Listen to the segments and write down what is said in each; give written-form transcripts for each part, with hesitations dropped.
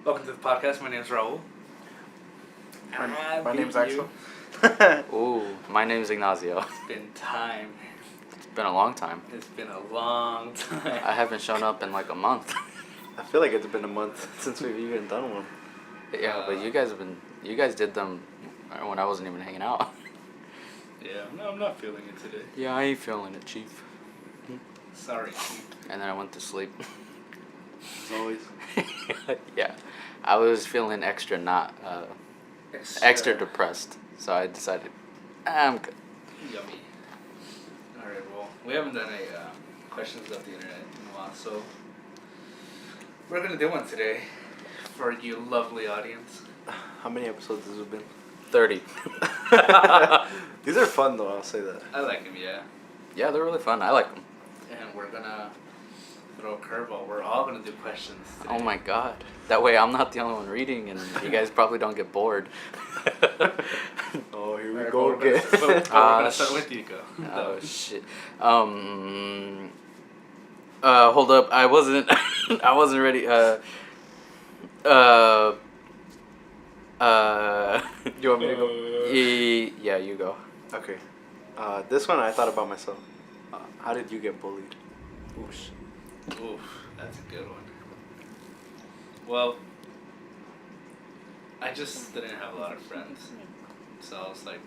Welcome to the podcast. My name is Raul. My name's Axel. Ooh, my name's Ignacio. It's been time. It's been a long time. It's been a long time. I haven't shown up in like a month. I feel like it's been a month since we've even done one. Yeah, but you guys did them when I wasn't even hanging out. Yeah, no, I'm not feeling it today. Yeah, I ain't feeling it, Chief. Sorry, Chief. And then I went to sleep. As always. Yeah, I was feeling extra extra depressed, so I decided I'm good. Yummy. All right, well, we haven't done a questions of the internet in a while, so we're gonna do one today for you lovely audience. How many episodes has it been? 30. These are fun though, I'll say that. I like them, yeah. Yeah, they're really fun. I like them. And we're gonna throw a curveball. We're all gonna do questions today. Oh my god. That way I'm not the only one reading and you guys probably don't get bored. Oh, here we Alright, go but we're again. We're gonna start with you, go. Oh shit. Hold up. I wasn't ready. You want me to go? Yeah, you go. Okay. This one I thought about myself. How did you get bullied? Oof, that's a good one. Well, I just didn't have a lot of friends, so I was like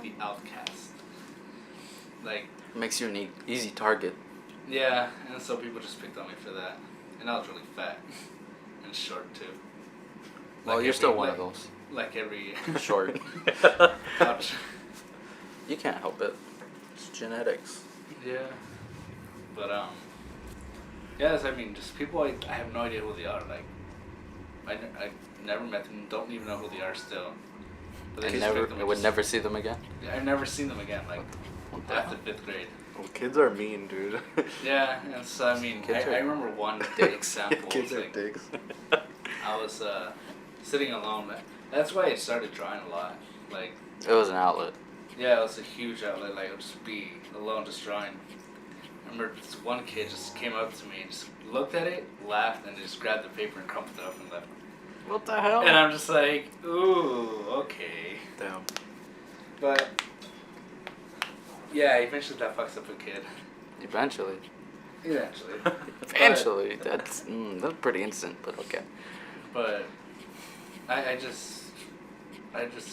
the outcast. Like, Makes you an easy target. yeah, and so people just picked on me for that. And I was really fat and short too. Well, you're still one of those. Like every Short. Ouch. You can't help it. It's genetics. Yeah. But yes, I mean, just people I have no idea who they are. Like, I never met them. Don't even know who they are still. But they just picked them I and would just- never see them again. Yeah, I've never seen them again. Like What the after hell? 5th grade. Well, kids are mean, dude. Yeah, and so I mean, Kids are I remember one example. Kids was, are like, dicks. I was sitting alone. That's why I started drawing a lot. Like, It was an outlet. yeah, it was a huge outlet. Like, I would just be alone, just drawing. I remember this one kid just came up to me and just looked at it, laughed, and just grabbed the paper and crumpled it up and left. What the hell? And I'm just like, ooh, okay. Damn. But yeah, eventually that fucks up a kid. Eventually. Eventually. Eventually. That's pretty instant, but okay. But I just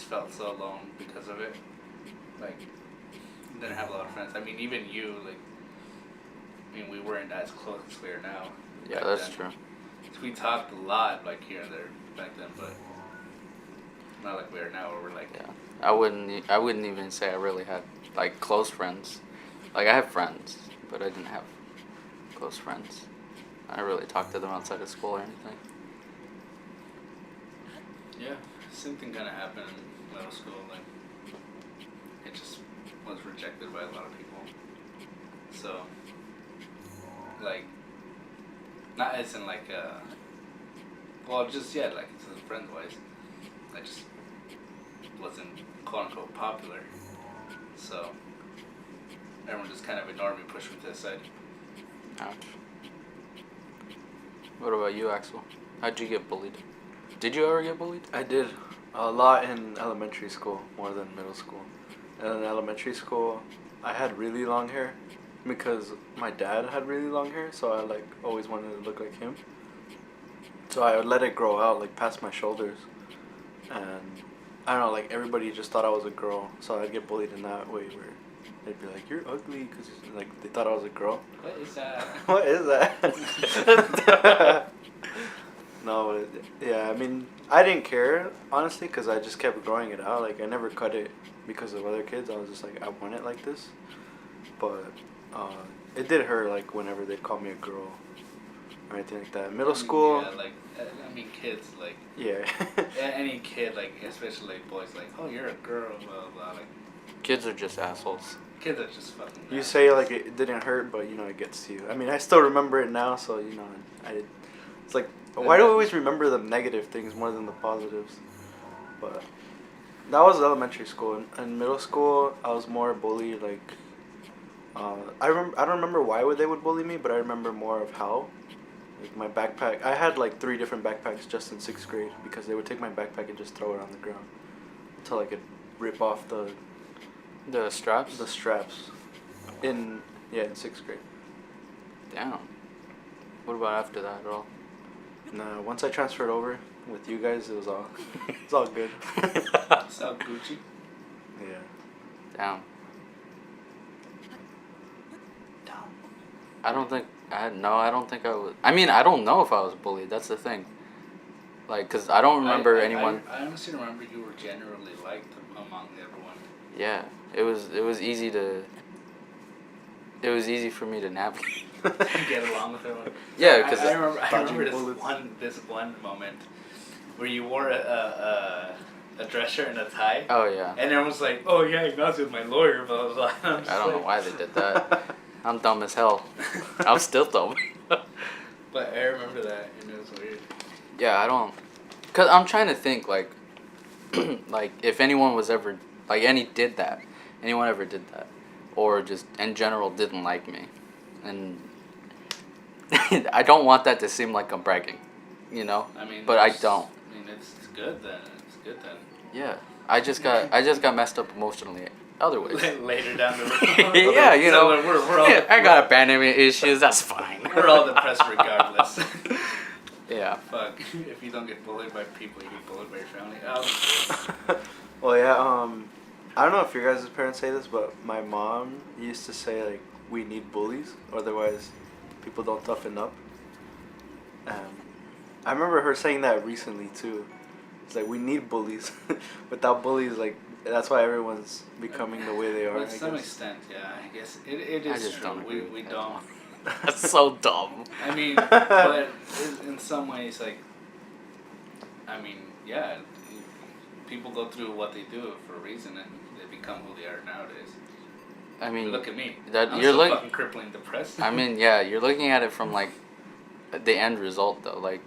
felt so alone because of it. Like, didn't have a lot of friends. I mean, even you, like, I mean, we weren't as close as we are now. Yeah, back that's then. true. We talked a lot, like, here and there back then, but not like we are now, where we're like, Yeah. I wouldn't even say I really had like close friends. Like I have friends, but I didn't have close friends. I didn't really talk to them outside of school or anything. yeah, same thing kind of happened in middle school. Like, it just was rejected by a lot of people. So, like, not as in like well, just yeah, like it's friend wise. I just wasn't quote unquote popular. So everyone just kind of ignored me, pushed me to the side. Ouch. What about you, Axel? How'd you get bullied? Did you ever get bullied? I did a lot in elementary school, more than middle school. And in elementary school, I had really long hair because my dad had really long hair, so I like always wanted to look like him. So I would let it grow out like past my shoulders, and I don't know, like everybody just thought I was a girl, so I'd get bullied in that way where they'd be like, "You're ugly," because like they thought I was a girl. What is that? What is that? No, yeah, I mean, I didn't care, honestly, because I just kept growing it out. Like, I never cut it because of other kids. I was just like, I want it like this. But it did hurt, like, whenever they'd call me a girl or anything like that. Middle school. Yeah, like, I mean, kids, like, Yeah. any kid, like, especially like boys, like, oh, you're a girl, blah, blah, blah. Like, Kids are just assholes. kids are just fucking. You assholes. say, like, it didn't hurt, but, you know, it gets to you. I mean, I still remember it now, so, you know, it's like, why do I always remember the negative things more than the positives? But that was elementary school. In middle school, I was more bullied, like, I don't remember why they would bully me, but I remember more of how. Like my backpack, I had like 3 different backpacks just in 6th grade because they would take my backpack and just throw it on the ground until I could rip off the straps. the straps. In 6th grade. Damn. What about after that at all? Nah, once I transferred over with you guys, it was all it's all good. It's all Gucci. Yeah. Damn. I don't think I don't think I was. I mean, I don't know if I was bullied. That's the thing. Like, cause I don't remember anyone. I honestly remember you were generally liked among everyone. Yeah, it was easy to. It was easy for me to navigate. Get along with everyone. Yeah, because I remember bullets. this one moment where you wore a dress shirt and a tie. Oh yeah. And everyone was like, "Oh yeah, Ignacio's my lawyer," blah blah blah. I don't know why they did that. I'm dumb as hell. I'm still dumb. But I remember that, and it was weird. Yeah, I don't. Cause I'm trying to think like, like if anyone was ever like anyone ever did that, or just in general didn't like me, and I don't want that to seem like I'm bragging, you know. I mean, but I don't. I mean, it's good then. It's good then. Yeah, I just got messed up emotionally other ways. Later down the road. Yeah, you know. We're all. Yeah, I got abandonment issues. That's fine. We're all depressed regardless. Yeah. Fuck. If you don't get bullied by people, you get bullied by your family. Well, yeah. I don't know if your guys' parents say this, but my mom used to say like we need bullies, otherwise people don't toughen up. I remember her saying that recently too. It's like we need bullies. Without bullies, like that's why everyone's becoming the way they are. To some extent, yeah. I guess it is I just true. don't agree We with don't. That's so dumb. I mean, but in some ways, like, I mean, yeah, people go through what they do for a reason, and they become who they are nowadays. I mean, Look at me. that I'm you're so like fucking crippling depressed. I mean, yeah, you're looking at it from like the end result though, like,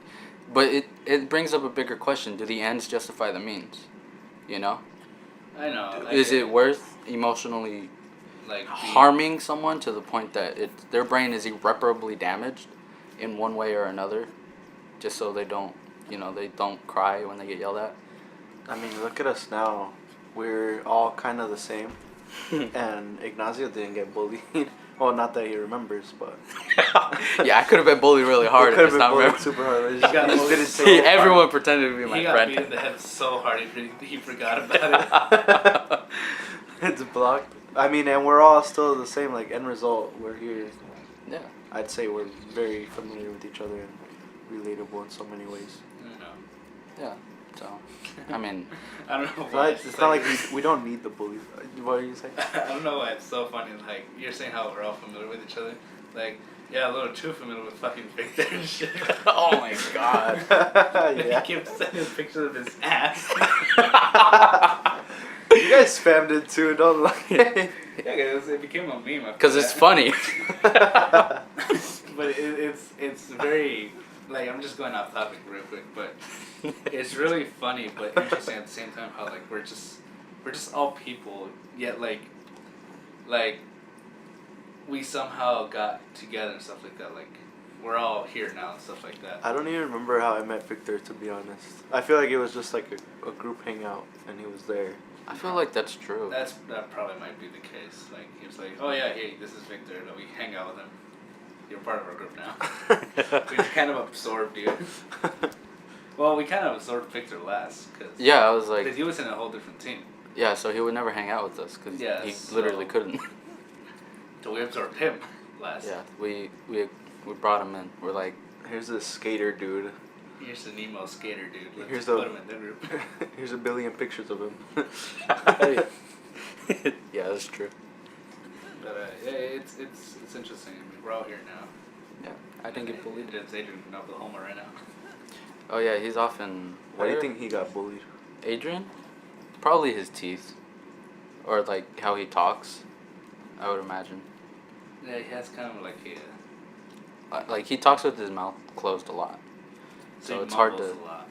but it brings up a bigger question: do the ends justify the means? You know? I know. Is it worth emotionally like harming someone to the point that their brain is irreparably damaged in one way or another, just so they don't cry when they get yelled at? I mean, look at us now. We're all kind of the same. And Ignacio didn't get bullied. Well, not that he remembers, but Yeah, I could have been bullied really hard. Could If have it's been not bullied remember. super hard. He got He bullied didn't so say hard. Everyone pretended to be my he got friend. beat in the head so hard he forgot about it. It's blocked. I mean, and we're all still the same. Like end result, we're here. Yeah. I'd say we're very familiar with each other and relatable in so many ways. Yeah. So, I mean, I don't know It's why. not, it's not like we don't need the bullies. What are you saying? I don't know why it's so funny. Like you're saying how we're all familiar with each other. Like yeah, a little too familiar with fucking Victor and shit. oh my god. Yeah. He kept sending pictures of his ass. You guys spammed it too, don't lie. Yeah, cause it became a meme. after Because it's that. funny. But it's very like I'm just going off topic real quick, but it's really funny but interesting at the same time how like we're just all people yet like we somehow got together and stuff like that. Like we're all here now and stuff like that. I don't even remember how I met Victor, to be honest. I feel like it was just like a group hangout and he was there. I feel like that's true. That probably might be the case. Like he was like, oh yeah, hey, this is Victor. And we hang out with him. You're part of our group now. We just kind of absorbed you. Well, we kind of absorbed Victor last, cause I was like, he was in a whole different team. yeah, so he would never hang out with us because he literally couldn't. So we absorbed him last. Yeah, we brought him in. We're like, Here's this skater dude. Here's the Nemo skater dude. Let's Here's put him in the group. Here's a billion pictures of him. yeah, that's true. But yeah, it's interesting. I mean, we're all here now. Yeah, I didn't get bullied. It's Adrian in Oklahoma right now. Oh yeah, he's off in. Why do you where? think he got bullied? Adrian? Probably his teeth, or like how he talks. I would imagine. Yeah, he has kind of like a. Like he talks with his mouth closed a lot, so he it's hard to. mumbles a lot.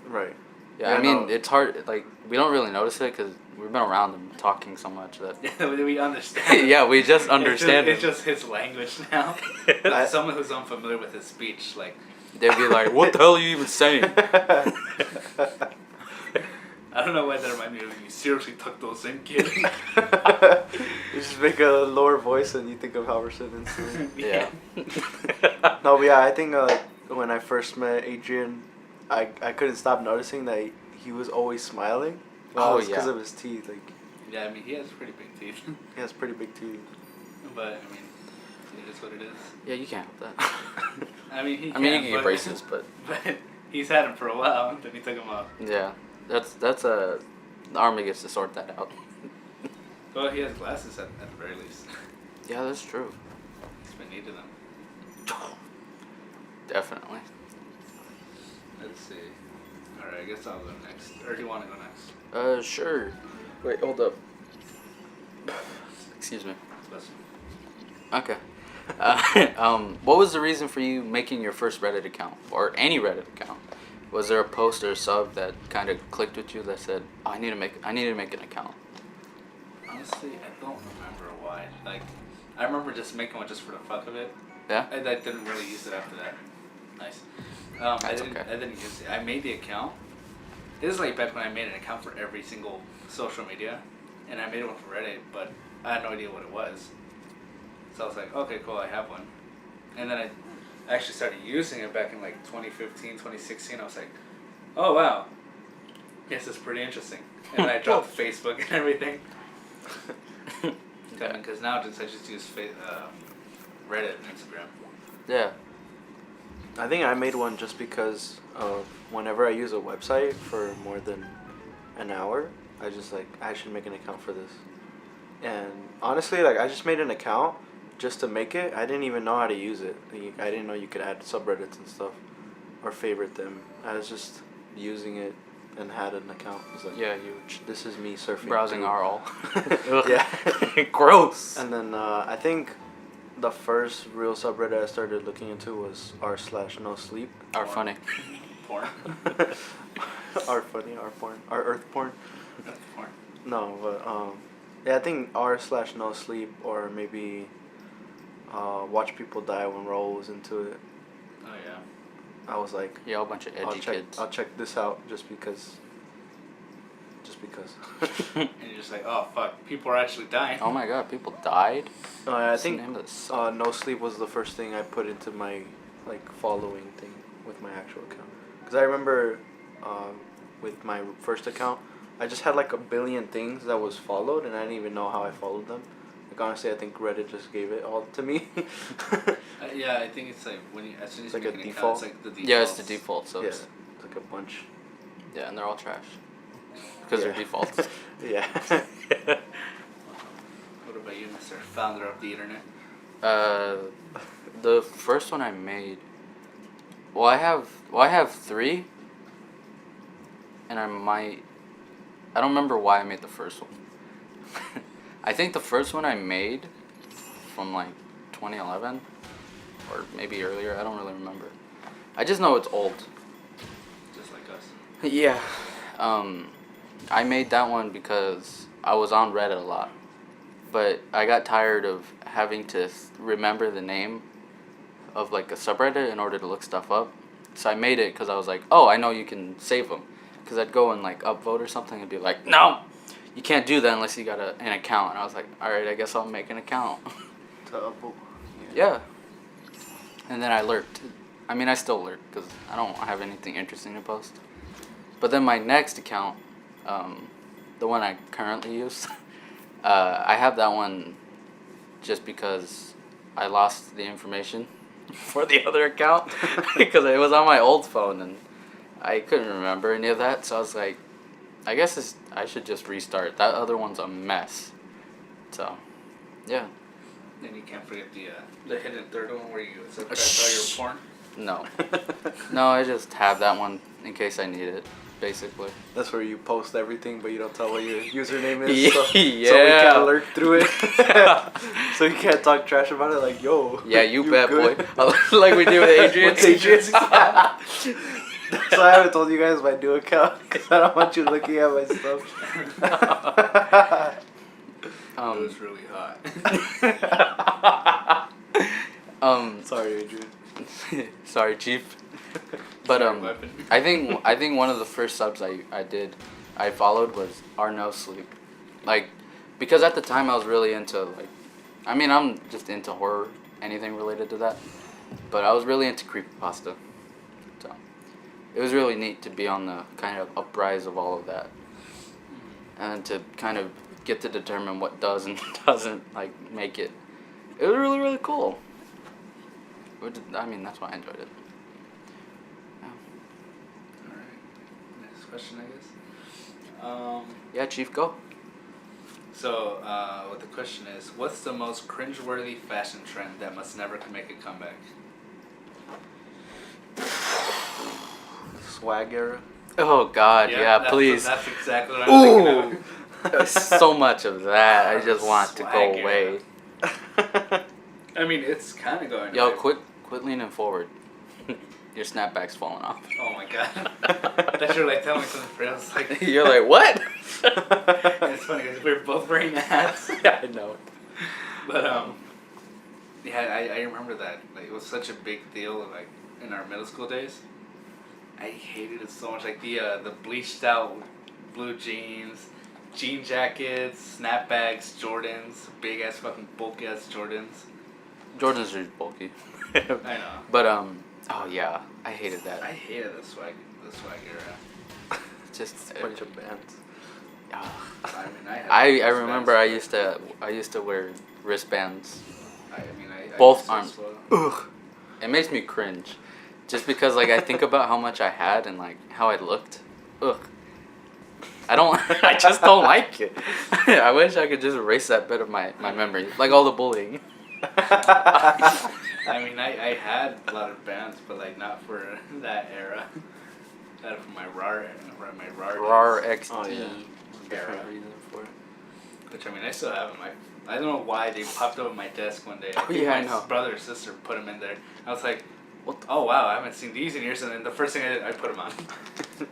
Right. Yeah, Yeah, I mean, no. it's hard. Like, we don't really notice it because we've been around him talking so much that. We understand. Yeah, we just understand It's him. just his language now. Someone who's unfamiliar with his speech, like, They'd be like, "What the hell are you even saying?" I don't know why that reminded me of you. Seriously tuck those in, kid. You just make a lower voice and you think of Halverson instantly. Yeah. No, but yeah, I think when I first met Adrian, I couldn't stop noticing that he was always smiling. Well, Oh, it's because yeah. of his teeth. Like, Yeah, I mean, he has pretty big teeth. he has pretty big teeth. But, I mean, it is what it is. Yeah, you can't help that. I mean, you can get braces, but But he's had them for a while, then he took them off. yeah, that's the army gets to sort that out. Well, he has glasses at the very least. Yeah, that's true. He's been needing them. Definitely. Let's see. Alright, I guess I'll go next. Or do you want to go next? Sure. Wait, hold up. Excuse me. Bless Okay. What was the reason for you making your first Reddit account or any Reddit account? Was there a post or a sub that kind of clicked with you that said, oh, I need to make an account? Honestly, I don't remember why. Like, I remember just making one just for the fuck of it. Yeah. I didn't really use it after that. Nice. That's okay. I didn't use it. I made the account. This is like back when I made an account for every single social media, and I made one for Reddit, but I had no idea what it was. So I was like, okay, cool, I have one. And then I actually started using it back in like 2015, 2016. I was like, oh wow, yes, it's pretty interesting. And then I dropped Facebook and everything. Because now I just use Reddit and Instagram. Yeah. I think I made one just because whenever I use a website for more than an hour, I just like, I should make an account for this. And honestly, like, I just made an account just to make it. I didn't even know how to use it. Like, I didn't know you could add subreddits and stuff or favorite them. I was just using it and had an account. It was like, Yeah, you this is me surfing. browsing through- RL. Yeah. Gross. And then I think the first real subreddit I started looking into was r/no sleep. Are funny. Porn. R funny, R porn, R earth porn. That's porn. No, but yeah, I think r/no sleep or maybe watch people die when Raul was into it. Oh yeah. I was like, Yeah, a bunch of edgy kids. I'll check this out just because. And you're just like, oh fuck, people are actually dying. Oh my god, people died? I What's the think name of this song? no sleep was the first thing I put into my like following thing with my actual account. Because I remember with my first account, I just had like a billion things that was followed, and I didn't even know how I followed them. Like honestly, I think Reddit just gave it all to me. Yeah, I think it's like when you, as soon as It's you like make a an default? account, it's like the default. Yeah, it's the default, so Yeah, it's, it's like a bunch. yeah, and they're all trash. Because they're Yeah. defaults. Yeah. What about you, Mr. Founder of the internet? The first one I made. Well, I have 3. And I don't remember why I made the first one. I think the first one I made from like 2011 or maybe earlier. I don't really remember. I just know it's old. Just like us. Yeah. I made that one because I was on Reddit a lot. But I got tired of having to remember the name of like a subreddit in order to look stuff up. So I made it because I was like, oh, I know you can save them. Because I'd go and like upvote or something and be like, no, you can't do that unless you got an account. And I was like, all right, I guess I'll make an account. To upvote. Yeah. And then I lurked. I mean, I still lurk because I don't have anything interesting to post. But then my next account, the one I currently use, I have that one just because I lost the information for the other account because it was on my old phone and I couldn't remember any of that. So I was like, I guess I should just restart. That other one's a mess. So, yeah. Then you can't forget the hidden third one where you subtract all your porn. No. No, I just have that one in case I need it, basically. That's where you post everything, but you don't tell what your username is. So, Yeah. So we can't lurk through it. So you can't talk trash about it like, yo. Yeah, you bet, good? boy. Like we do with Adrian. What's Adrian's? So I haven't told you guys my new account because I don't want you looking at my stuff. It was really hot. Sorry, Adrian. Sorry, Chief. But Sorry, weapon. I think one of the first subs I followed was Are No Sleep, like, because at the time I was really into like, I mean I'm just into horror, anything related to that, but I was really into creepypasta, so it was really neat to be on the kind of uprise of all of that, and to kind of get to determine what does and doesn't like make it. It was really really cool. I mean that's why I enjoyed it. Alright. Next question, I guess. Yeah, Chief, go. So, what the question is, what's the most cringeworthy fashion trend that must never make a comeback? Swag era. Oh God, yeah, please. That's exactly what I'm thinking of. So much of that. I just want it to Swag go era. away. I mean, it's kind of going Yo, away. quit leaning forward. Your snapback's falling off. Oh my god. I thought you were like telling me something for else. Like, You're like, what? it's funny because we're both wearing hats. Yeah, I know. But yeah, I remember that. Like, it was such a big deal. Like in our middle school days, I hated it so much. Like the bleached out blue jeans, jean jackets, snapbacks, Jordans, big ass fucking bulky ass Jordans. Jordan's are bulky. I know. But oh yeah, I hated that. I hated the swag era. Just A bunch of bands. ah. I mean, I had I wristbands, remember I but used to wear wristbands. I Both used to arms. as well. Ugh. It makes me cringe, just because like I think about how much I had and like how I looked. Ugh. I don't. I just don't like it. I wish I could just erase that bit of my memory, like all the bullying. I mean, I had a lot of bands, but like not for that era. That for my RAR RAR days, XT. Oh, yeah. era. Different reason for it. Which I mean, I still have them. I don't know why they popped up on my desk one day. I Oh, think yeah, I my know. brother or sister put them in there. I was like, What the- oh wow, I haven't seen these in years. And then the first thing I did, I put them on.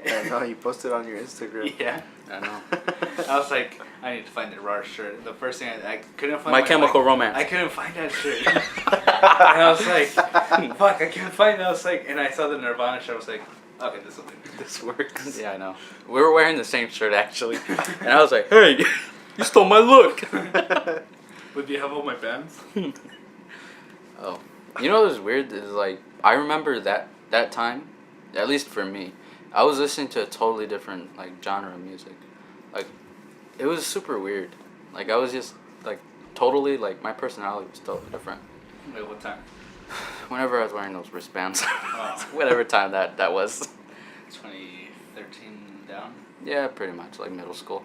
Yeah, no, you posted on your Instagram. Yeah. I know. I was like, I need to find the RAR shirt. The first thing I couldn't find My Chemical Romance. I couldn't find that shirt. And I was like, fuck, I can't find it. I was like, and I saw the Nirvana shirt. I was like, okay, this will do. This works. Yeah, I know. We were wearing the same shirt actually, and I was like, "Hey, you stole my look." But do you have all my bands? Oh, you know what was weird is like I remember that time, at least for me, I was listening to a totally different like genre of music, like it was super weird. Like I was just like totally like my personality was totally different. Wait, what time? Whenever I was wearing those wristbands, Oh. whatever time that was. 2013 down? Yeah, pretty much like middle school.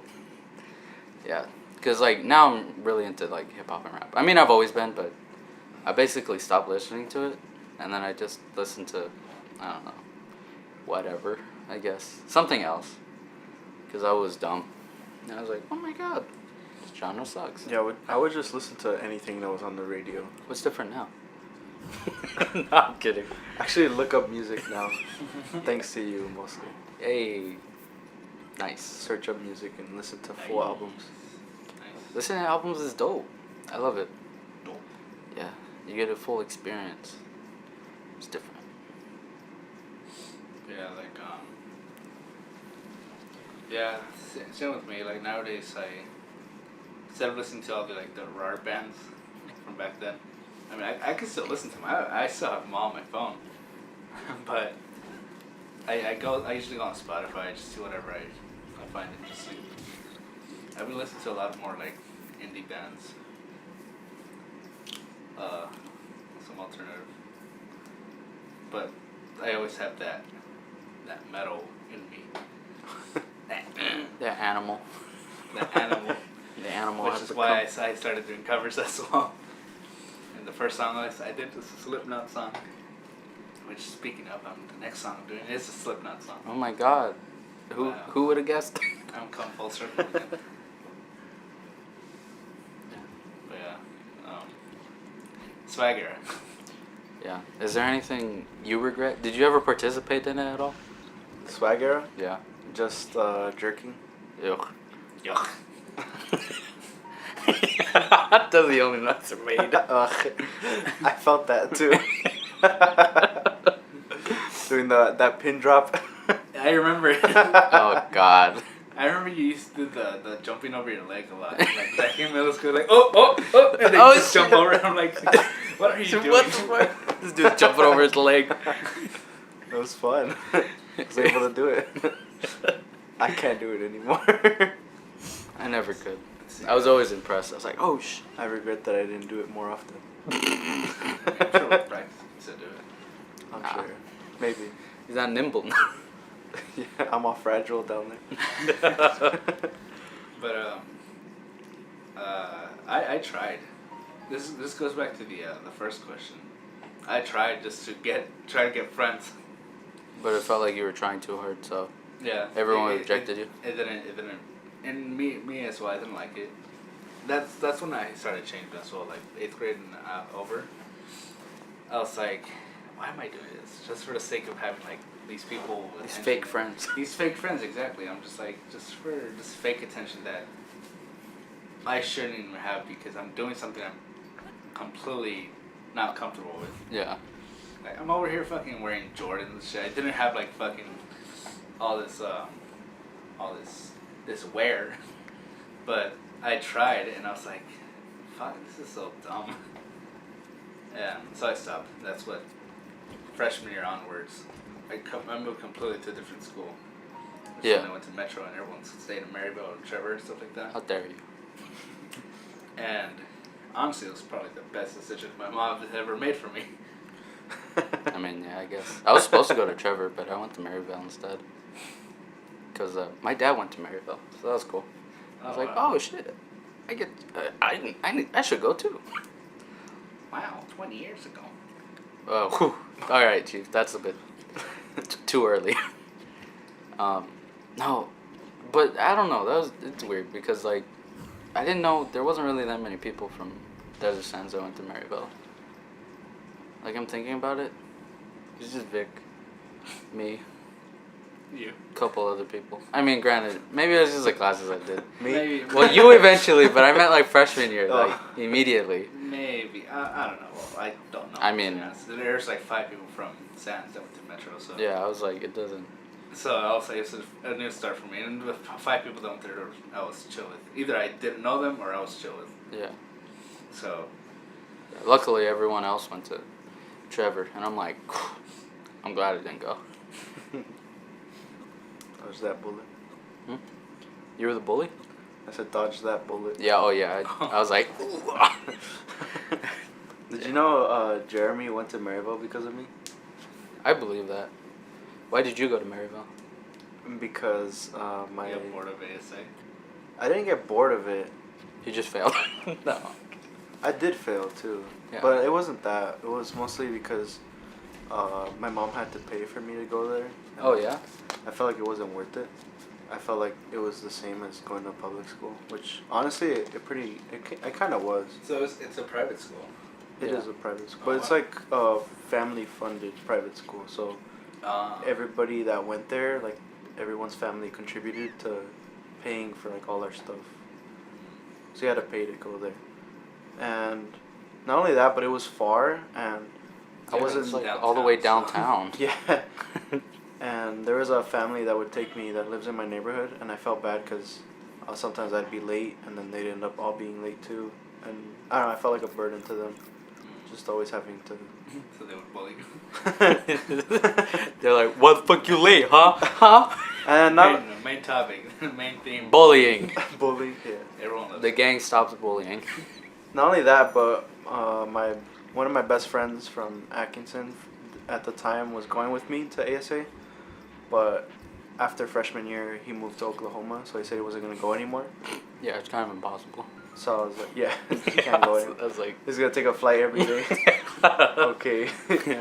Yeah, because like now I'm really into like hip hop and rap. I mean I've always been, but I basically stopped listening to it, and then I just listened to, I don't know, whatever, I guess something else, because I was dumb, and I was like, oh my god, this genre sucks. Yeah, I would just listen to anything that was on the radio. What's different now? No, I'm kidding. Actually, look up music now. Thanks to you, mostly. Hey, nice. Search up music and listen to full Nice. albums. Nice. Listening to albums is dope. I love it. Dope. Yeah, you get a full experience. It's different. Yeah, like, yeah, same with me. Like, nowadays, instead of listening to all the, like, the RAR bands from back then, I mean, I can still listen to them. I still have them all on my phone. But I usually go on Spotify, just see whatever I find interesting. I've been listening to a lot more, like, indie bands. Some alternative. But I always have that metal in me. The animal. That animal. The animal. Which has is to why come. I started doing covers as well. And the first song I did was a Slipknot song. Which, speaking of, the next song I'm doing is a Slipknot song. Oh my god. Wow. Who would have guessed? I'm come full circle again. But yeah, Swagger. Yeah. Is there anything you regret? Did you ever participate in it at all? Swag era? Yeah. Just jerking. Yuck. Yuck. That's the only nuts are made. Ugh. I felt that too. Doing that pin drop. I remember. Oh God. I remember you used to do the jumping over your leg a lot. Like back in middle school, like oh, and then Oh, you just jump shit. over. And I'm like, what are you doing? What the fuck? This dude's jumping over his leg. It was fun. I was able to do it. I can't do it anymore. I never could. I was always impressed. I was like, oh sh. I regret that I didn't do it more often. I'm sure with practice you said do it. I'm Nah. sure. Maybe. He's not nimble now. Yeah, I'm all fragile down there. But I tried. This goes back to the first question. I tried just to try to get friends. But it felt like you were trying too hard, so Yeah. everyone rejected you. It didn't, and me as well. I didn't like it. That's when I started changing as well. Like 8th grade and over. I was like, why am I doing this? Just for the sake of having like these people. These attention. fake friends. These fake friends, exactly. I'm just like, just for this fake attention that I shouldn't even have because I'm doing something I'm completely not comfortable with. Yeah. Like, I'm over here fucking wearing Jordans and shit. I didn't have like fucking all this wear, but I tried and I was like, fuck, this is so dumb. Yeah, so I stopped. That's what freshman year onwards. I moved completely to a different school. Yeah. I went to Metro and everyone stayed in Maryville and Trevor and stuff like that. How dare you? And honestly, it was probably the best decision my mom has ever made for me. I mean, yeah, I guess. I was supposed to go to Trevor, but I went to Maryville instead. Because my dad went to Maryville, so that was cool. I was like, wow. oh shit, I get, I should go too. Wow, 20 years ago. Oh, whew. All right, Chief, that's a bit too early. No, but I don't know. It's weird because like I didn't know there wasn't really that many people from Desert Sands that went to Maryville. Like I'm thinking about it, it's just Vic, me, You. a couple other people. I mean, granted, maybe it was just the classes I did. Me? Maybe. Well, you eventually, but I meant like freshman year, like immediately. Maybe. I don't know. Well, I don't know. I to be mean- honest. There's like 5 people from Sands that went to Metro, so. Yeah, I was like, it doesn't. So I'll say it's a new start for me. And with 5 people that went there, I was chill with. Either I didn't know them or I was chill with. Yeah. So. Luckily, everyone else went to Trevor, and I'm like, I'm glad I didn't go. Dodge that bullet. You were the bully? I said dodge that bullet. Yeah. Oh yeah. I was like, Did you know Jeremy went to Maryville because of me? I believe that. Why did you go to Maryville? Because my You got bored of ASA? I didn't get bored of it. You just failed. No. I did fail too, Yeah. but it wasn't that. It was mostly because my mom had to pay for me to go there. and Oh yeah. I felt like it wasn't worth it. I felt like it was the same as going to public school, which honestly it kind of was. So it's a private school. It is Yeah. a private school, Oh, but it's wow. like a family funded private school. So everybody that went there, like everyone's family contributed to paying for like all our stuff. So you had to pay to go there, and not only that, but it was far, and I Yeah, wasn't it's like downtown, all the way so- downtown. yeah. And there was a family that would take me that lives in my neighborhood, and I felt bad because sometimes I'd be late, and then they'd end up all being late too, and I don't know, I felt like a burden to them, just always having to. So they would bully you. They're like, what the fuck you late, huh? Huh? And not Main topic, main theme. Bullying. bully, yeah. Everyone loves The it. gang stops bullying. Not only that, but one of my best friends from Atkinson at the time was going with me to ASA, but after freshman year he moved to Oklahoma, so he said he wasn't gonna go anymore. Yeah, it's kind of impossible. So I was like, yeah, he can't go anymore. I was like, He's gonna take a flight every day. Okay.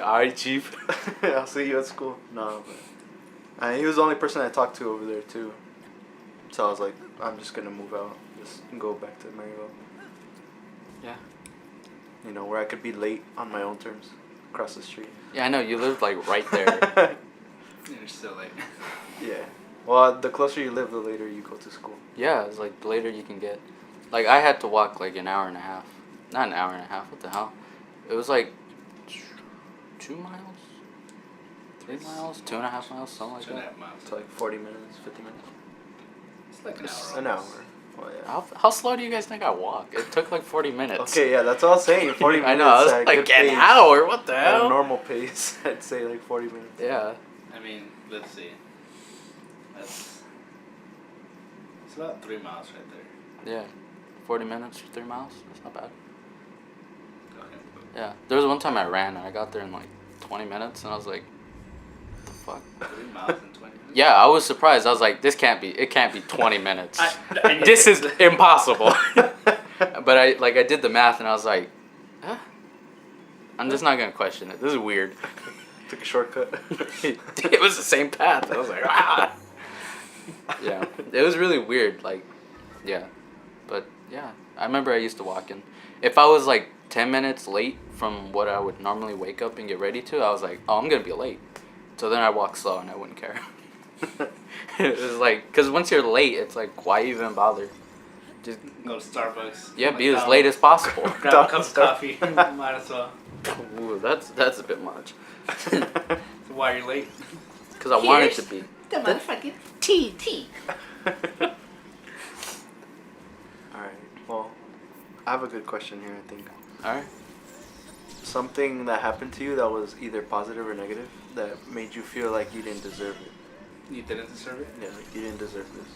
Alright, chief. I'll see you at school. No, but he was the only person I talked to over there too. So I was like, I'm just gonna move out, just go back to Maryville. Yeah. You know, where I could be late on my own terms, across the street. Yeah, I know, you lived like right there. You're still late. Yeah. Well, the closer you live, the later you go to school. Yeah, it's like the later you can get. Like I had to walk like an hour and a half. Not an hour and a half. What the hell? It was like 2 miles, 3 miles, 2.5 miles, something like that. 2.5 miles. It's like 40 minutes, 50 minutes. It's like an It's hour. An almost. hour. Well, yeah. How slow do you guys think I walk? It took like 40 minutes. Okay, yeah, that's all I'm saying. 40 minutes. I know. I was at like good an pace. hour. What the At a hell? normal pace, I'd say like 40 minutes. Yeah. I mean, let's see. That's. It's about 3 miles right there. Yeah. 40 minutes for 3 miles. That's not bad. Okay. Yeah. There was one time I ran and I got there in like 20 minutes and I was like, what the fuck? 3 miles in 20 minutes? Yeah, I was surprised. I was like, it can't be 20 minutes. This is impossible. But I did the math and I was like, huh? I'm just not gonna question it. This is weird. Took a shortcut. It was the same path. I was like, ah. Yeah, it was really weird. Like, yeah, but yeah, I remember I used to walk in. If I was like 10 minutes late from what I would normally wake up and get ready to, I was like, oh, I'm gonna be late. So then I walk slow and I wouldn't care. It was like, cause once you're late, it's like, why even bother? Just Go to Starbucks. yeah, be as late as possible. Grab a cup of coffee. Might as well. Ooh, that's a bit much. So why you're late? Cause I wanted to be. The motherfucking tea. Alright, well, I have a good question here, I think. All right. Something that happened to you that was either positive or negative that made you feel like you didn't deserve it. You didn't deserve it? Yeah, like you didn't deserve this.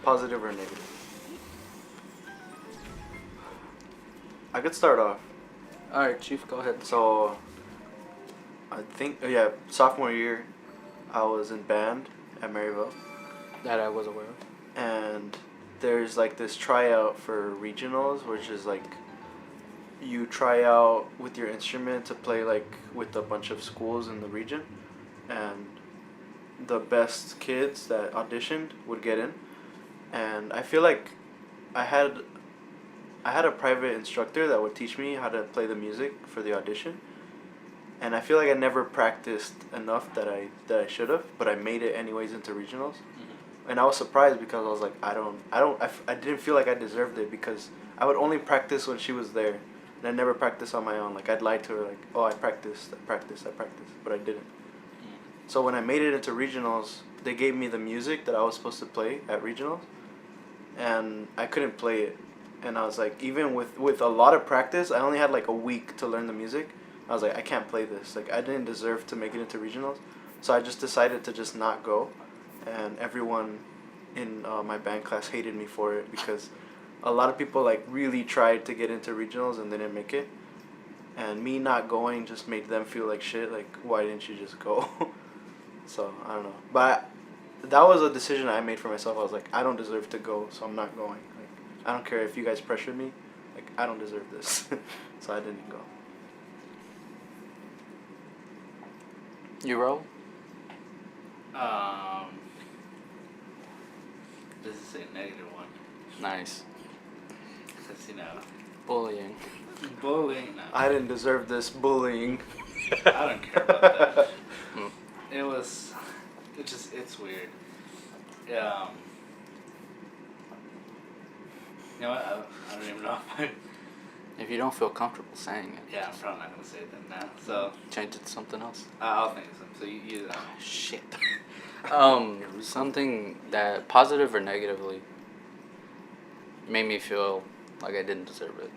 Positive or negative? I could start off. All right, Chief, go ahead. So, I think, yeah, sophomore year, I was in band at Maryville. That I was aware of. And there's like this tryout for regionals, which is like you try out with your instrument to play like with a bunch of schools in the region, and the best kids that auditioned would get in. And I feel like I had a private instructor that would teach me how to play the music for the audition, and I feel like I never practiced enough that I should have, but I made it anyways into regionals. And I was surprised because I was like, I didn't feel like I deserved it because I would only practice when she was there, and I never practiced on my own. Like I'd lie to her like, oh, I practiced, but I didn't. So when I made it into regionals, they gave me the music that I was supposed to play at regionals, and I couldn't play it. And I was like, even with a lot of practice, I only had like a week to learn the music. I was like, I can't play this. Like I didn't deserve to make it into regionals, so I just decided to just not go. And everyone in my band class hated me for it because a lot of people like really tried to get into regionals and they didn't make it. And me not going just made them feel like shit. Like, why didn't you just go? So I don't know. But that was a decision I made for myself. I was like, I don't deserve to go, so I'm not going. Like, I don't care if you guys pressured me. Like, I don't deserve this. So I didn't go. You roll? This is a negative one. Nice. Because, Bullying. bullying. No, I didn't deserve this bullying. I don't care about that. Mm. It's weird. You know what? I don't even know if I. If you don't feel comfortable saying it, Yeah, I'm probably not going to say it then now. So, change it to something else. I'll think of something. So, you Shit. Something that positive or negatively made me feel like I didn't deserve it.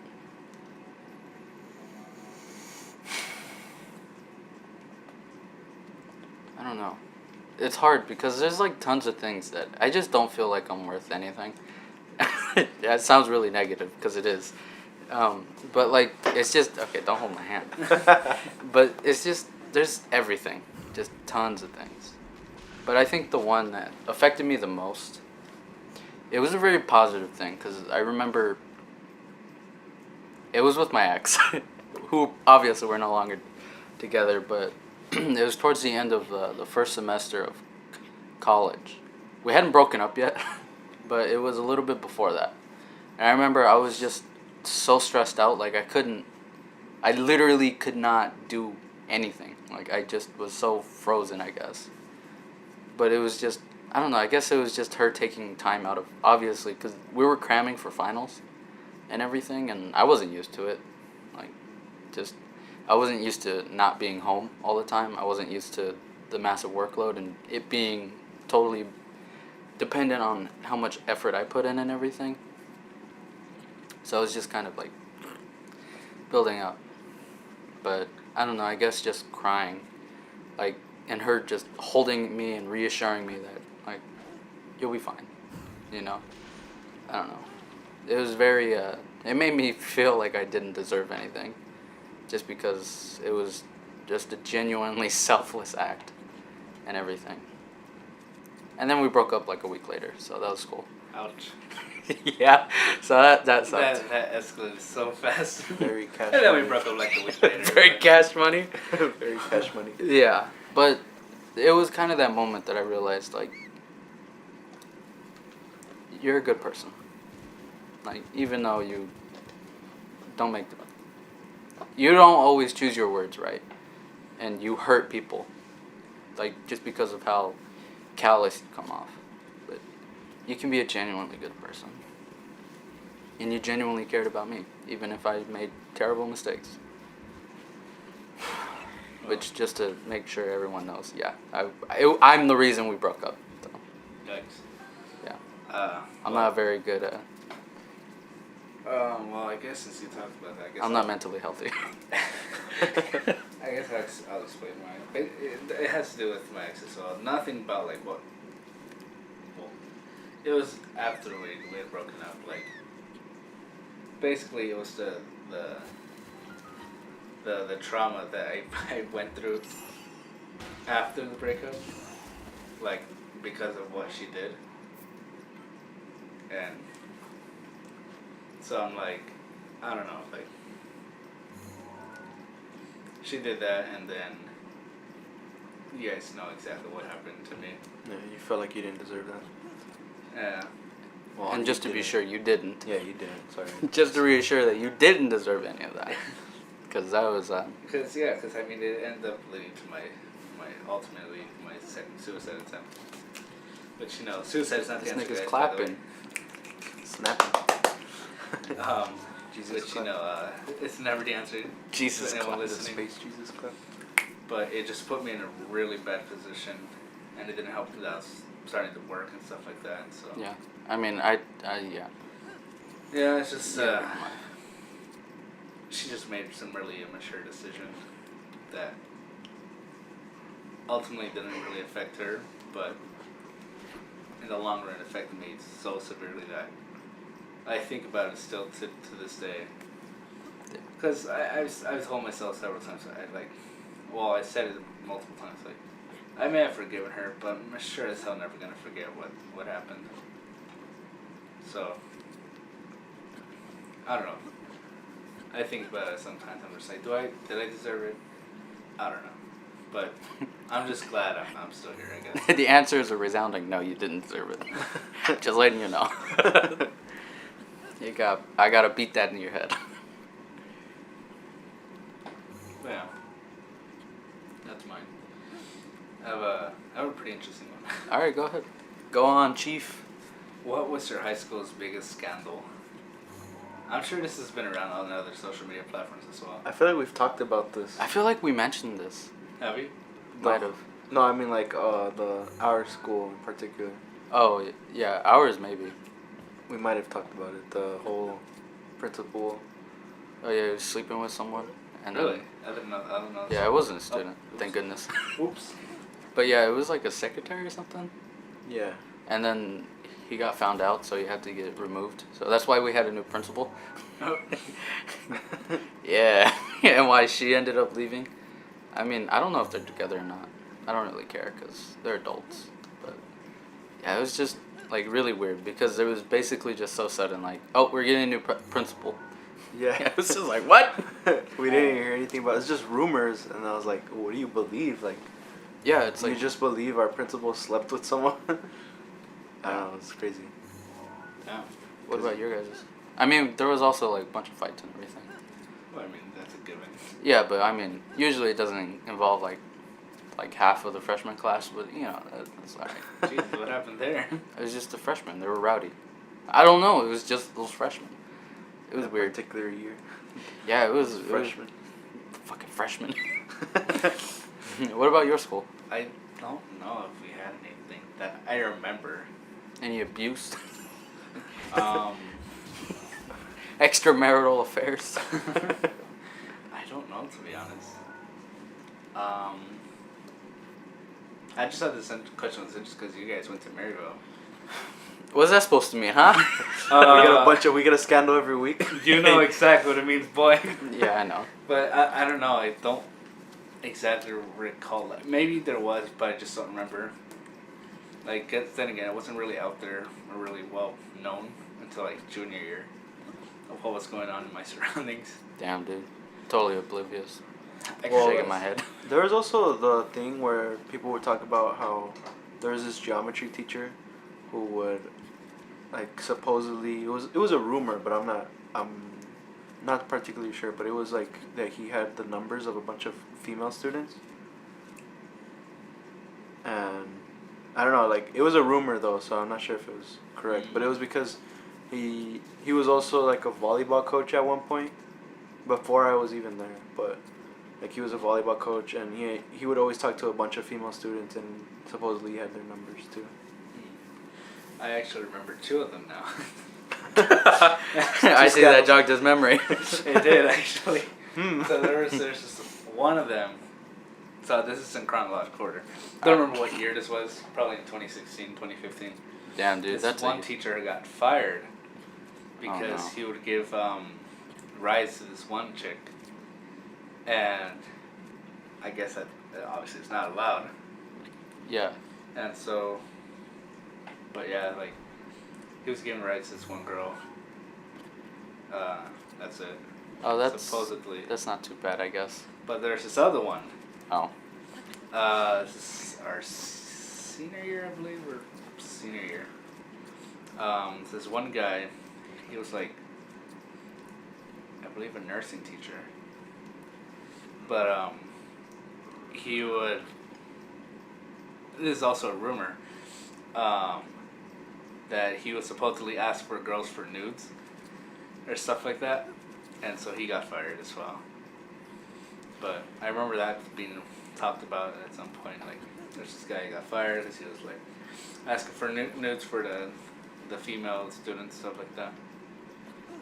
I don't know. It's hard because there's like tons of things that I just don't feel like I'm worth anything. Yeah, it sounds really negative because it is. But like, it's just, okay, don't hold my hand. But it's just, there's everything. Just tons of things. But I think the one that affected me the most, it was a very positive thing because I remember it was with my ex, who obviously we're no longer together, but it was towards the end of the first semester of college. We hadn't broken up yet, but it was a little bit before that. And I remember I was just so stressed out, like I literally could not do anything. Like I just was so frozen, I guess. but it was just, I don't know, I guess it was just her taking time out of, obviously, because we were cramming for finals and everything, and I wasn't used to it. Like, just, I wasn't used to not being home all the time. I wasn't used to the massive workload and it being totally dependent on how much effort I put in and everything. So it was just kind of like building up. But I don't know, I guess just crying, like, and her just holding me and reassuring me that, like, you'll be fine, you know? I don't know. It was very, it made me feel like I didn't deserve anything, just because it was just a genuinely selfless act and everything. And then we broke up like a week later, so that was cool. Ouch. Yeah, so that sucked. That escalated so fast. Very cash And then we money. broke up like a week later. Very cash money. Very cash money. Yeah, but it was kind of that moment that I realized, like, you're a good person. Like, even though you don't make the... You don't always choose your words right. And you hurt people. Like, just because of how callous you come off. But you can be a genuinely good person. And you genuinely cared about me, even if I made terrible mistakes. Which, just to make sure everyone knows, yeah, I'm the reason we broke up. So, Yikes. yeah. I'm not very good at... Well, I guess since you talked about that, I guess I'm not mentally healthy. I guess I'll explain mine. It has to do with my ex as well. Nothing about like what. Well, it was after we had broken up. Like, basically, it was the trauma that I went through after the breakup, like because of what she did, and so I'm like, I don't know, like. She did that, and then you guys know exactly what happened to me. Yeah, you felt like you didn't deserve that. Yeah. Well, And just to be sure, you didn't. Yeah, you didn't. Sorry. Just to reassure that you didn't deserve any of that. Because that was... Because I mean, it ended up leading to ultimately my second suicide attempt. But you know, suicide is not This the answer, nigga's guys, clapping. Snapping. Jesus Which, you clap. know, it's never the answer. Jesus to anyone clap. listening. Space Jesus clap. But it just put me in a really bad position, and it didn't help that I was starting to work and stuff like that. So Yeah. I mean, yeah. yeah, it's just Yeah. she just made some really immature decision that ultimately didn't really affect her, but in the long run affected me so severely that I think about it still to this day. Because I've told myself several times, I said it multiple times, like, I may have forgiven her, but I'm sure as hell never gonna forget what happened. So, I don't know. I think about it sometimes. I'm just like, did I deserve it? I don't know. But I'm just glad I'm still here, I guess. The answer is a resounding no, you didn't deserve it. Just letting you know. I gotta beat that in your head. Yeah. That's mine. I have a pretty interesting one. Alright, go ahead. Go on, Chief. What was your high school's biggest scandal? I'm sure this has been around on other social media platforms as well. I feel like we've talked about this. I feel like we mentioned this. Have you? Might have. No, I mean like our school in particular. Oh, yeah, ours maybe. We might have talked about it. The whole principal. Oh, yeah, he was sleeping with someone. And then- Really? I don't know. yeah, I wasn't a student, oops. thank goodness. Oops. But yeah, it was like a secretary or something. Yeah. And then he got found out, so he had to get removed. So that's why we had a new principal. Yeah. And why she ended up leaving. I mean, I don't know if they're together or not. I don't really care because they're adults. But yeah, it was just like really weird because it was basically just so sudden. Like, oh, we're getting a new principal. Yeah. It was just like, what? We didn't hear anything about it. It's just rumors, and I was like, what do you believe? Like, Yeah, it's you like just believe our principal slept with someone? I don't know, it's crazy. Yeah. What about your guys'? I mean, there was also like a bunch of fights and everything. Well, I mean, that's a given. Yeah, but I mean, usually it doesn't involve like like half of the freshman class, but that's alright. Jeez, what happened there? It was just the freshmen. They were rowdy. I don't know. It was just those freshmen. It was That weird. particular year. Yeah, it was Freshman. Fucking freshmen. What about your school? I don't know if we had anything that I remember. Any abuse? Um, Extramarital affairs? I don't know, to be honest. I just had this question just because you guys went to Maryville. What's that supposed to mean, huh? We get a scandal every week. You know exactly what it means, boy. Yeah, I know. But I don't know. I don't exactly recall that. Maybe there was, but I just don't remember. Like, then again, it wasn't really out there or really well known until like junior year of what was going on in my surroundings. Damn, dude. Totally oblivious. Well, Shaking my head. There was also the thing where people would talk about how there was this geometry teacher who would, like, supposedly it was a rumor, but I'm not particularly sure, but it was like that he had the numbers of a bunch of female students, and I don't know, like, it was a rumor though, so I'm not sure if it was correct, but it was because he was also like a volleyball coach at one point before I was even there, but like he was a volleyball coach, and he would always talk to a bunch of female students, and supposedly he had their numbers too. I actually remember two of them now. I see that jogged his memory. It did, actually. So there's just one of them. So this is in chronological order. I don't remember what year this was. Probably in 2016, 2015. Damn, dude, This that's one teacher got fired because no. he would give rides to this one chick, and I guess that obviously it's not allowed. Yeah. And so, but yeah, like he was giving rides to this one girl. That's it. Oh, supposedly. That's not too bad, I guess. But there's this other one. Oh. This is our senior year, I believe, or senior year. This one guy, he was like, I believe, a nursing teacher. But he would. This is also a rumor. That he would supposedly ask for girls for nudes, or stuff like that, and so he got fired as well. But I remember that being talked about at some point. Like, there's this guy who got fired because he was like asking for nudes for the female students, stuff like that.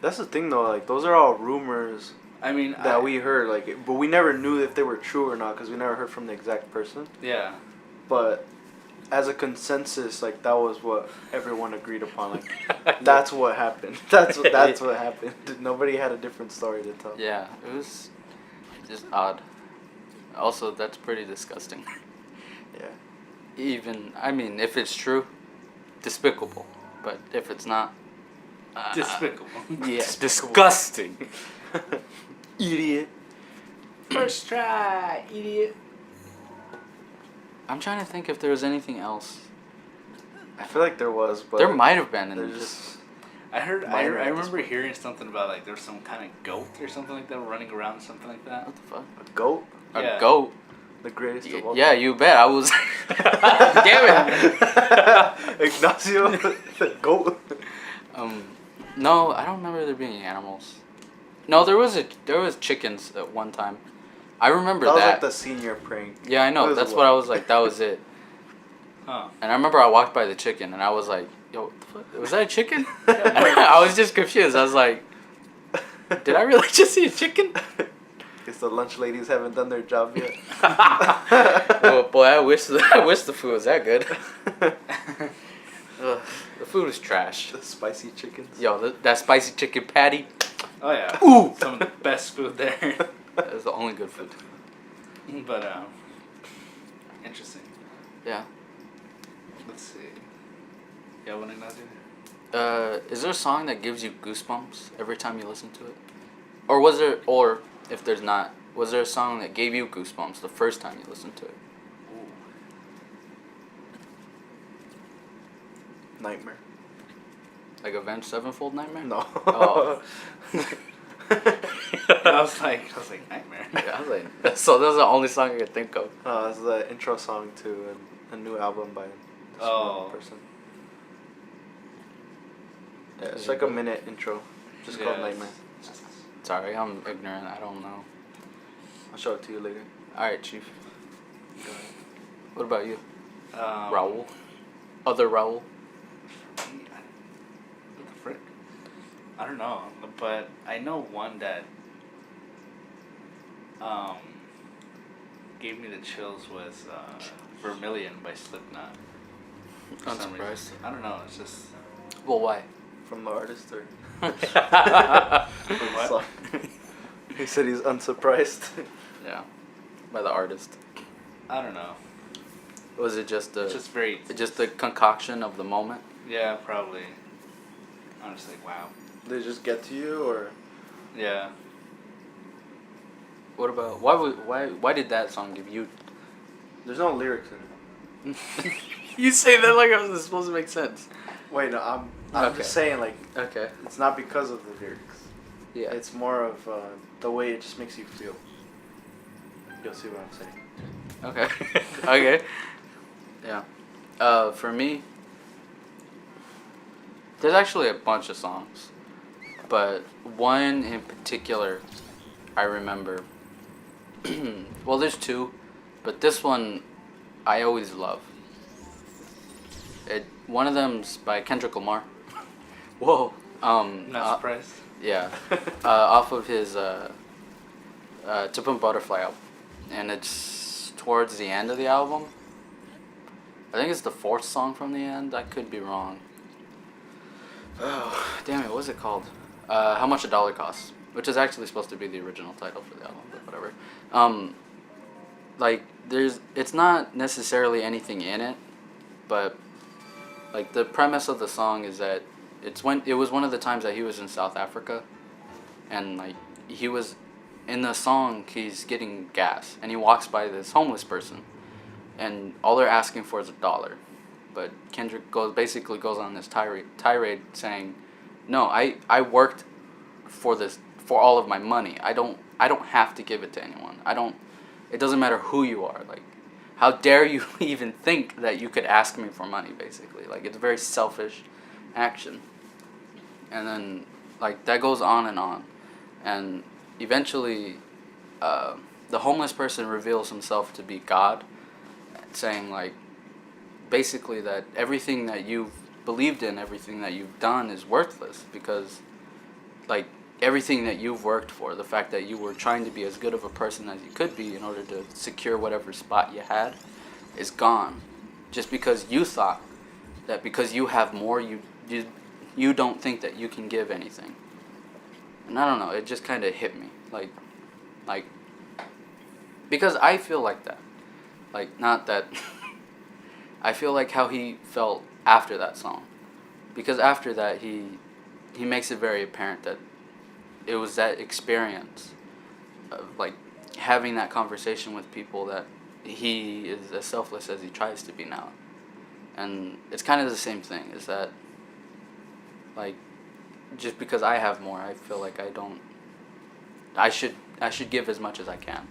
That's the thing though, like those are all rumors. I mean, that we heard, like, but we never knew if they were true or not because we never heard from the exact person. Yeah. But as a consensus, like that was what everyone agreed upon. Like that's what happened. That's what happened. Nobody had a different story to tell. Yeah, it was just odd. Also, that's pretty disgusting. Yeah. Even, I mean, if it's true, despicable. But if it's not, Despicable. Yeah, disgusting. Idiot. First try, idiot. I'm trying to think if there was anything else. I feel like there was, but There might have been, there's and just I minor at this remember point. hearing something about like there was some kind of goat or something like that running around, something like that. what the fuck? a goat, A Yeah. goat. the greatest of all. Yeah, you bet. I was. Damn it. Ignacio, the goat. No, I don't remember there being animals. No, there was chickens at one time. I remember That was that. like the senior prank. Yeah, I That know. was That's a what lot. I was like. That was it. Huh. And I remember I walked by the chicken and I was like, "Yo, what the fuck? Was that a chicken?" I was just confused. I was like, "Did I really just see a chicken?" Guess the lunch ladies haven't done their job yet. Oh boy, I wish the food was that good. Ugh, the food was trash. The spicy chickens. Yo, that spicy chicken patty. Oh yeah. Ooh. Some of the best food there. That was the only good food. But interesting. Yeah. Let's see. Yeah, what Ignacio? Is there a song that gives you goosebumps every time you listen to it? Or if there's not, was there a song that gave you goosebumps the first time you listened to it? Ooh. Nightmare. Like Avenged Sevenfold Nightmare? No. Oh. I was like, nightmare. Yeah, I was like, so that was the only song I could think of. It's the intro song to a new album by this one person. Yeah, it's like a minute intro. Just called Nightmare. Sorry, I'm ignorant. I don't know. I'll show it to you later. Alright, Chief. Go ahead. What about you? Raul. Other Raul? What the frick? I don't know, but I know one that gave me the chills was Vermilion by Slipknot. For some reason. Unsurprised. I don't know, it's just... Well, why? From the artist or? What? He said he's unsurprised. Yeah, by the artist. I don't know. Was it just It's just very... just the concoction of the moment? Yeah, probably. I'm just like, wow. Did it just get to you, or? Yeah. What about why did that song give you? There's no lyrics in it. You say that like it was supposed to make sense. Wait, no, I'm Okay. just saying, like, Okay. it's not because of the lyrics. Yeah. It's more of the way it just makes you feel. You'll see what I'm saying. Okay. Okay. Yeah. For me, there's actually a bunch of songs, but one in particular I remember. Well, there's two, but this one I always love. One of them's by Kendrick Lamar. Whoa. Not surprised. Yeah. Off of his To Pimp a Butterfly album. And it's towards the end of the album. I think it's the fourth song from the end. I could be wrong. Oh, damn it. What's it called? How Much a Dollar Costs. Which is actually supposed to be the original title for the album, but whatever. Like, it's not necessarily anything in it, but like the premise of the song is that it was one of the times that he was in South Africa, and like he was in the song, he's getting gas, and he walks by this homeless person, and all they're asking for is $1. But Kendrick basically goes on this tirade saying, no, I worked for all of my money. I don't have to give it to anyone. It doesn't matter who you are. Like, how dare you even think that you could ask me for money, basically. Like, it's a very selfish action. And then, like, that goes on. And eventually, the homeless person reveals himself to be God, saying, like, basically that everything that you've believed in, everything that you've done is worthless because, like, everything that you've worked for, the fact that you were trying to be as good of a person as you could be in order to secure whatever spot you had, is gone. Just because you thought that because you have more, you don't think that you can give anything. And I don't know, it just kind of hit me. Like, because I feel like that. Like, not that... I feel like how he felt after that song. Because after that, he makes it very apparent that it was that experience of, like, having that conversation with people that he is as selfless as he tries to be now. And it's kind of the same thing, is that, like, just because I have more, I feel like I should give as much as I can,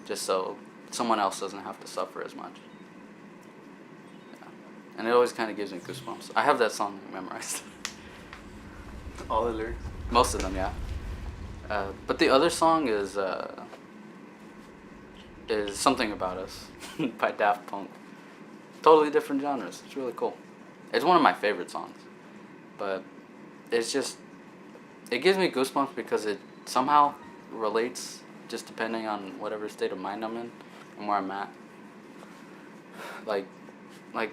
just so someone else doesn't have to suffer as much. Yeah. And it always kind of gives me goosebumps. I have that song memorized. All the lyrics? Most of them, yeah. But the other song is Something About Us by Daft Punk. Totally different genres. It's really cool. It's one of my favorite songs. But it's just, it gives me goosebumps because it somehow relates just depending on whatever state of mind I'm in and where I'm at. Like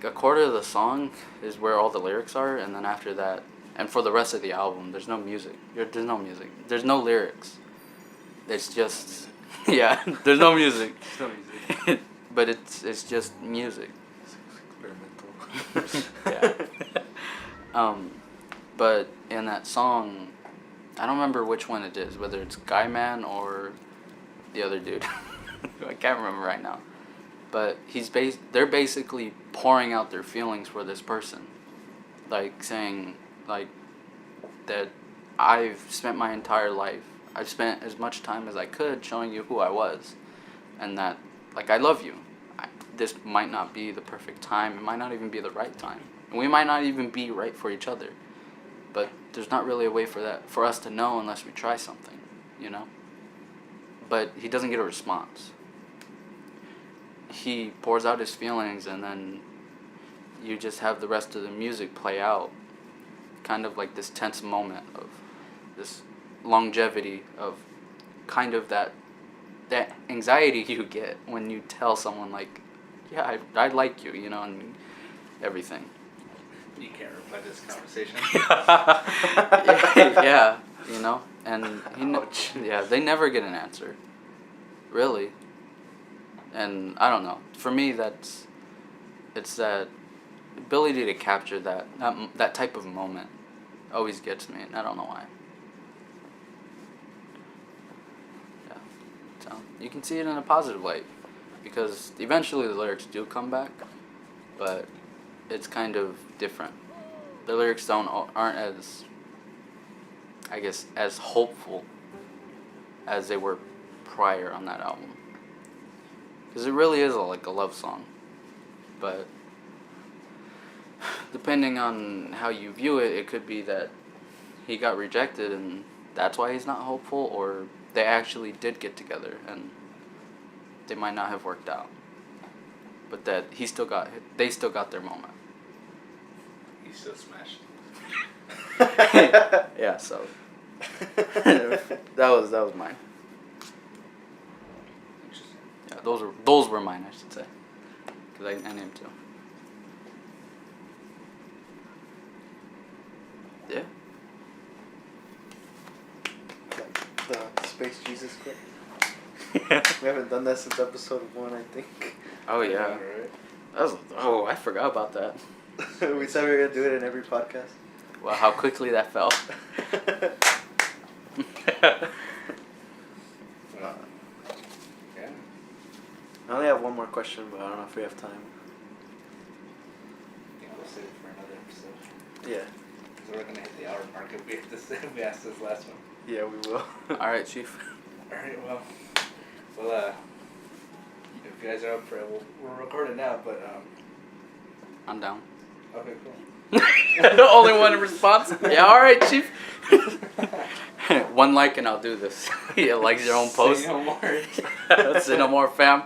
a quarter of the song is where all the lyrics are, and then after that, and for the rest of the album, there's no music. There's no music. There's no lyrics. It's just, yeah, there's no music. There's no music. But it's just music. It's experimental. Yeah. But in that song, I don't remember which one it is, whether it's Guy Man or the other dude. I can't remember right now. But they're basically pouring out their feelings for this person. Like saying, like, that I've spent my entire life, I spent as much time as I could showing you who I was, and that, like, I love you. This might not be the perfect time. It might not even be the right time. And we might not even be right for each other. But there's not really a way for us to know unless we try something, you know? But he doesn't get a response. He pours out his feelings, and then you just have the rest of the music play out. Kind of like this tense moment of this longevity of kind of that anxiety you get when you tell someone, like, yeah, I like you, you know, and everything. You can't reply to this conversation. Yeah, you know, and they never get an answer, really. And I don't know. For me, it's that ability to capture that type of moment always gets me, and I don't know why. Yeah, so you can see it in a positive light, because eventually the lyrics do come back, but it's kind of different. The lyrics aren't as, I guess, as hopeful as they were prior on that album. Because it really is like a love song. But depending on how you view it, it could be that he got rejected and that's why he's not hopeful, or they actually did get together and they might not have worked out. But that they still got their moment. He still smashed. Yeah, so that was mine. Interesting. Yeah, those were mine, I should say, because I named two. Yeah. The Space Jesus clip. We haven't done that since episode 1, I think. Oh yeah. Right? I forgot about that. We said we were gonna do it in every podcast. Wow, how quickly that fell. Yeah. I only have one more question, but I don't know if we have time. I think we'll save it for another episode. Yeah. Because we're gonna hit the hour mark if we ask this last one. Yeah, we will. All right, Chief. All right. Well, if you guys are up for it, we're recording now. But I'm down. okay, cool. The only one response. Yeah, all right, Chief. One like and I'll do this. Yeah, like your own post. Say no more. Say no more, fam.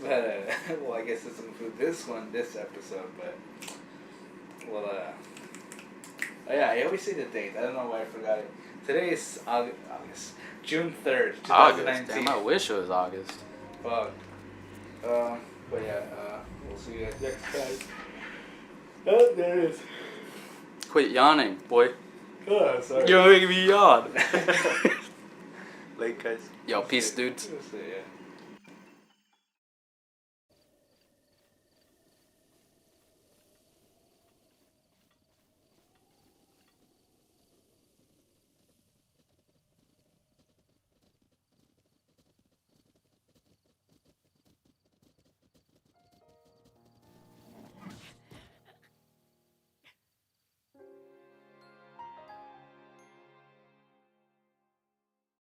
But well, I guess this will include this episode. But well, oh yeah, I always say the date. I don't know why I forgot it. Today is August, June 3rd, 2019. August. Damn, I wish it was August. Fuck. But yeah, we'll see you guys next time. Oh, there it is. Quit yawning, boy. Oh, sorry. You're making me yawn. Late, guys. Yo, peace, dudes. Yeah.